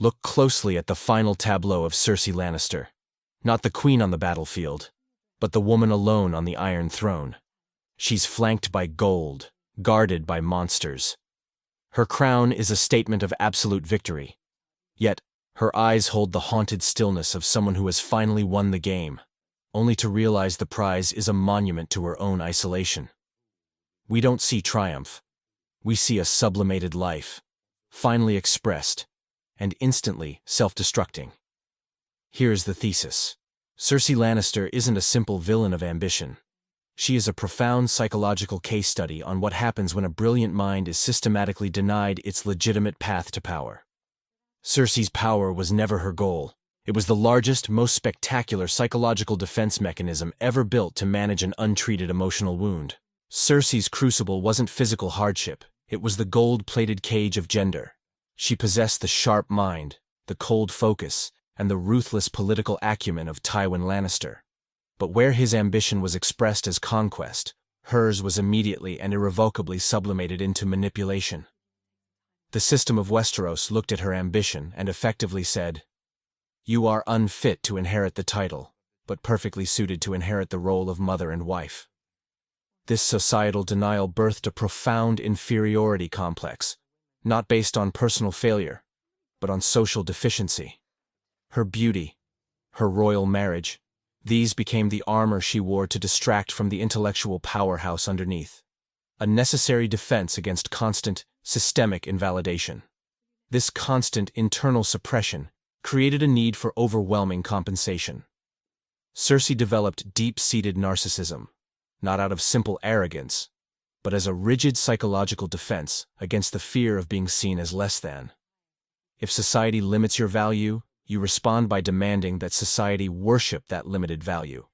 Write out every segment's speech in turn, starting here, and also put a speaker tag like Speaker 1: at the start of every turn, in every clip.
Speaker 1: Look closely at the final tableau of Cersei Lannister. Not the queen on the battlefield, but the woman alone on the Iron Throne. She's flanked by gold, guarded by monsters. Her crown is a statement of absolute victory. Yet, her eyes hold the haunted stillness of someone who has finally won the game, only to realize the prize is a monument to her own isolation. We don't see triumph. We see a sublimated life, finally expressed, and instantly self-destructing. Here's the thesis. Cersei Lannister isn't a simple villain of ambition. She is a profound psychological case study on what happens when a brilliant mind is systematically denied its legitimate path to power. Cersei's power was never her goal. It was the largest, most spectacular psychological defense mechanism ever built to manage an untreated emotional wound. Cersei's crucible wasn't physical hardship. It was the gold-plated cage of gender. She possessed the sharp mind, the cold focus, and the ruthless political acumen of Tywin Lannister. But where his ambition was expressed as conquest, hers was immediately and irrevocably sublimated into manipulation. The system of Westeros looked at her ambition and effectively said, "You are unfit to inherit the title, but perfectly suited to inherit the role of mother and wife." This societal denial birthed a profound inferiority complex, not based on personal failure, but on social deficiency. Her beauty, her royal marriage, these became the armor she wore to distract from the intellectual powerhouse underneath, a necessary defense against constant, systemic invalidation. This constant internal suppression created a need for overwhelming compensation. Cersei developed deep-seated narcissism, not out of simple arrogance, but as a rigid psychological defense against the fear of being seen as less than. If society limits your value, you respond by demanding that society worship that limited value.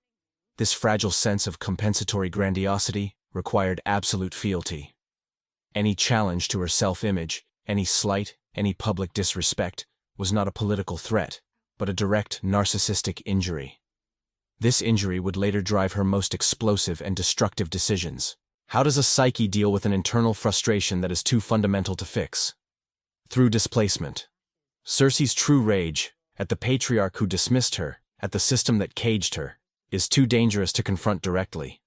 Speaker 1: This fragile sense of compensatory grandiosity required absolute fealty. Any challenge to her self-image, any slight, any public disrespect, was not a political threat, but a direct narcissistic injury. This injury would later drive her most explosive and destructive decisions. How does a psyche deal with an internal frustration that is too fundamental to fix? Through displacement. Cersei's true rage, at the patriarch who dismissed her, at the system that caged her, is too dangerous to confront directly.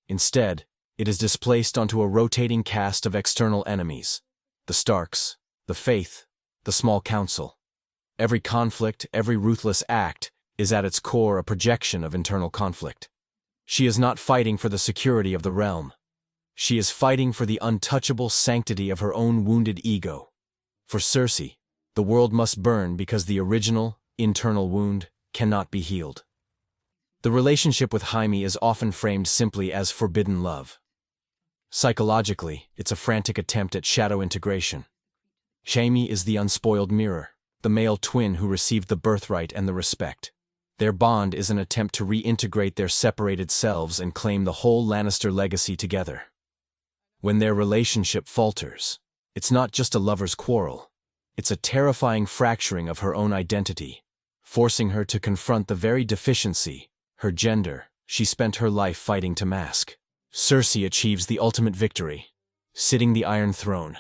Speaker 1: Instead, it is displaced onto a rotating cast of external enemies: the Starks, the Faith, the Small Council. Every conflict, every ruthless act, is at its core a projection of internal conflict. She is not fighting for the security of the realm. She is fighting for the untouchable sanctity of her own wounded ego. For Cersei, the world must burn because the original, internal wound cannot be healed. The relationship with Jaime is often framed simply as forbidden love. Psychologically, it's a frantic attempt at shadow integration. Jaime is the unspoiled mirror, the male twin who received the birthright and the respect. Their bond is an attempt to reintegrate their separated selves and claim the whole Lannister legacy together. When their relationship falters, it's not just a lover's quarrel. It's a terrifying fracturing of her own identity, forcing her to confront the very deficiency, her gender, she spent her life fighting to mask. Cersei achieves the ultimate victory, sitting the Iron Throne.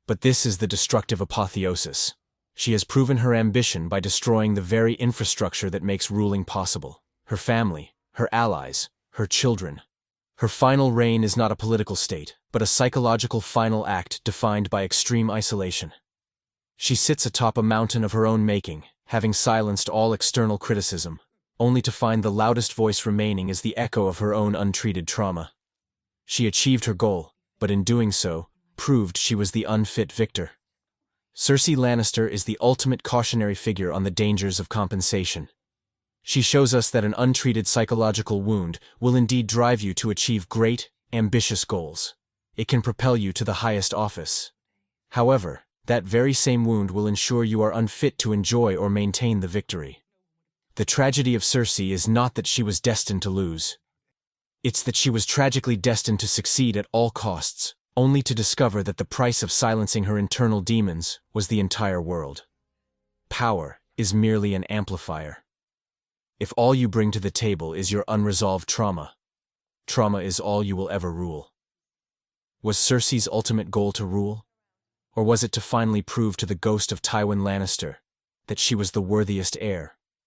Speaker 1: But this is the destructive apotheosis. She has proven her ambition by destroying the very infrastructure that makes ruling possible: her family, her allies, her children. Her final reign is not a political state, but a psychological final act defined by extreme isolation. She sits atop a mountain of her own making, having silenced all external criticism, only to find the loudest voice remaining is the echo of her own untreated trauma. She achieved her goal, but in doing so, proved she was the unfit victor. Cersei Lannister is the ultimate cautionary figure on the dangers of compensation. She shows us that an untreated psychological wound will indeed drive you to achieve great, ambitious goals. It can propel you to the highest office. However, that very same wound will ensure you are unfit to enjoy or maintain the victory. The tragedy of Cersei is not that she was destined to lose. It's that she was tragically destined to succeed at all costs, only to discover that the price of silencing her internal demons was the entire world. Power is merely an amplifier. If all you bring to the table is your unresolved trauma, trauma is all you will ever rule. Was Cersei's ultimate goal to rule? Or was it to finally prove to the ghost of Tywin Lannister that she was the worthiest heir?